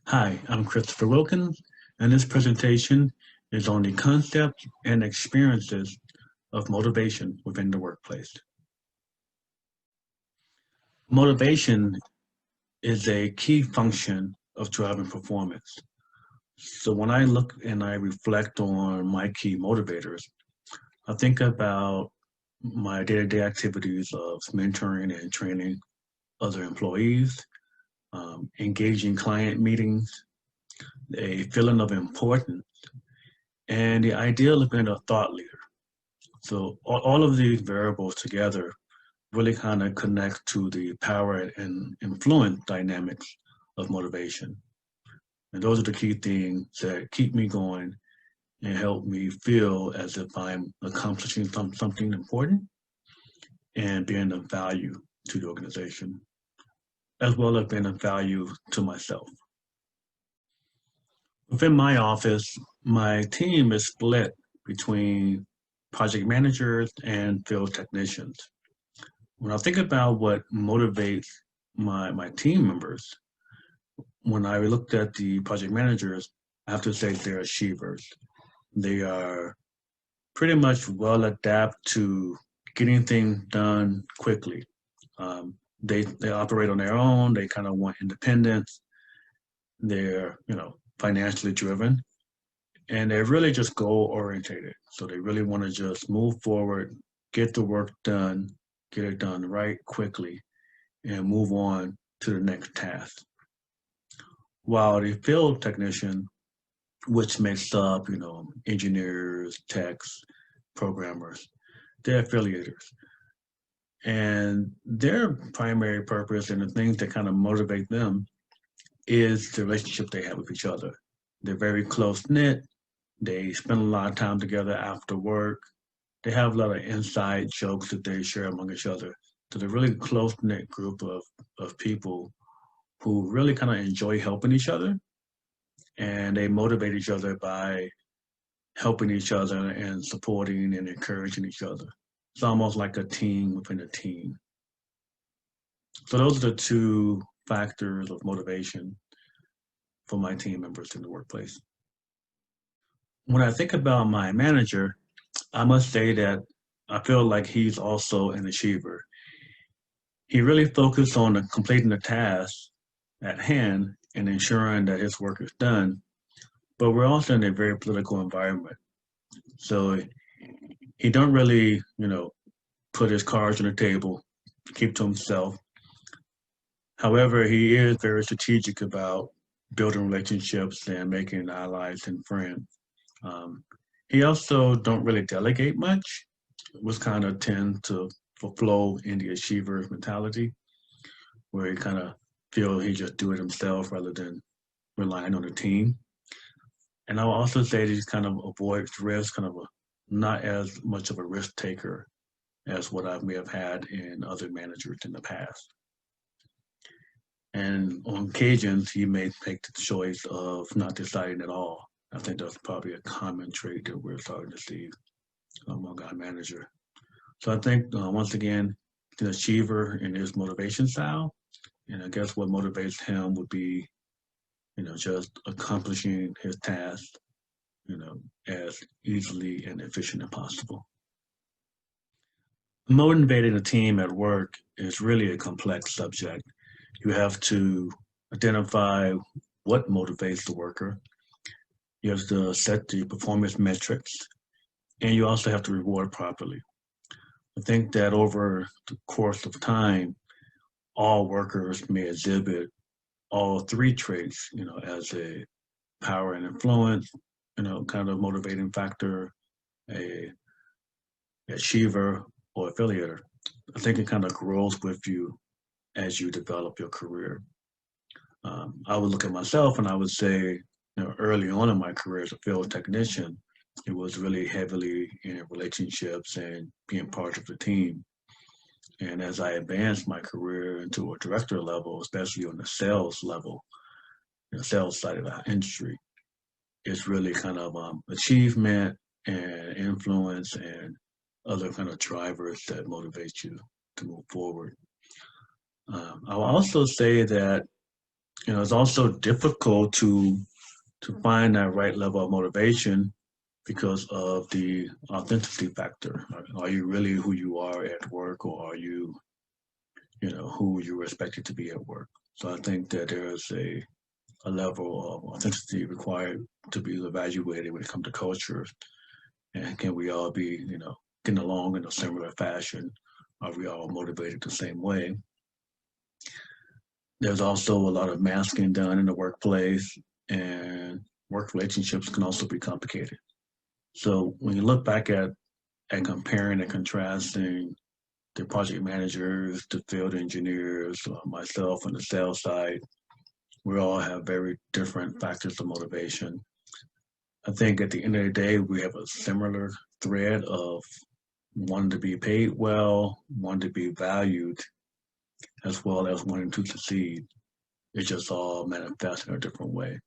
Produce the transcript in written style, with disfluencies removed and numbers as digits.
Hi, I'm Christopher Wilkins, and this presentation is on the concepts and experiences of motivation within the workplace. Motivation is a key function of driving performance. So when I look and I reflect on my key motivators, I think about my day-to-day activities of mentoring and training other employees, engaging client meetings, a feeling of importance, and the ideal of being a thought leader. So all of these variables together really kind of connect to the power and influence dynamics of motivation. And those are the key things that keep me going and help me feel as if I'm accomplishing something important and being of value to the organization, as well as being of value to myself. Within my office, my team is split between project managers and field technicians. When I think about what motivates my team members, when I looked at the project managers, I have to say they're achievers. They are pretty much well adapted to getting things done quickly. They operate on their own. They kind of want independence. They're financially driven, and they're really just goal orientated. So they really want to just move forward, get the work done, get it done right quickly, and move on to the next task. While the field technician, which makes up, engineers, techs, programmers, they're affiliators. And their primary purpose and the things that kind of motivate them is the relationship they have with each other. They're very close knit. They spend a lot of time together after work. They have a lot of inside jokes that they share among each other. So they're a really close knit group of people who really kind of enjoy helping each other, and they motivate each other by helping each other and supporting and encouraging each other. It's almost like a team within a team. So those are the two factors of motivation for my team members in the workplace. When I think about my manager, I must say that I feel like he's also an achiever. He really focused on completing the task at hand and ensuring that his work is done. But we're also in a very political environment. So he don't really, put his cards on the table, keep to himself. However, he is very strategic about building relationships and making allies and friends. Um, he also don't really delegate much, which kind of tend to flow in the achiever mentality, where he kind of feel he just do it himself rather than relying on the team. And I will also say that he kind of avoids risk, kind of not as much of a risk taker as what I may have had in other managers in the past. And on occasions, he may make the choice of not deciding at all. I think that's probably a common trait that we're starting to see among our manager. So I think once again, the achiever in his motivation style, and I guess what motivates him would be, just accomplishing his task, as easily and efficient as possible. Motivating a team at work is really a complex subject. You have to identify what motivates the worker. You have to set the performance metrics, and you also have to reward properly. I think that over the course of time, all workers may exhibit all three traits, as a power and influence, kind of motivating factor, a achiever, or affiliator. I think it kind of grows with you as you develop your career. I would look at myself and I would say, early on in my career as a field technician, it was really heavily in relationships and being part of the team. And as I advanced my career into a director level, especially on the sales level, sales side of the industry, it's really kind of achievement and influence and other kind of drivers that motivate you to move forward. I will also say that It's also difficult to find that right level of motivation because of the authenticity factor. Are you really who you are at work, or are you, who you're expected to be at work? So I think that there's a level of authenticity required to be evaluated when it comes to culture. And can we all be, getting along in a similar fashion? Are we all motivated the same way? There's also a lot of masking done in the workplace, and work relationships can also be complicated. So when you look back at comparing and contrasting the project managers, the field engineers, myself on the sales side, we all have very different factors of motivation. I think at the end of the day, we have a similar thread of wanting to be paid well, wanting to be valued, as well as wanting to succeed. It just all manifests in a different way.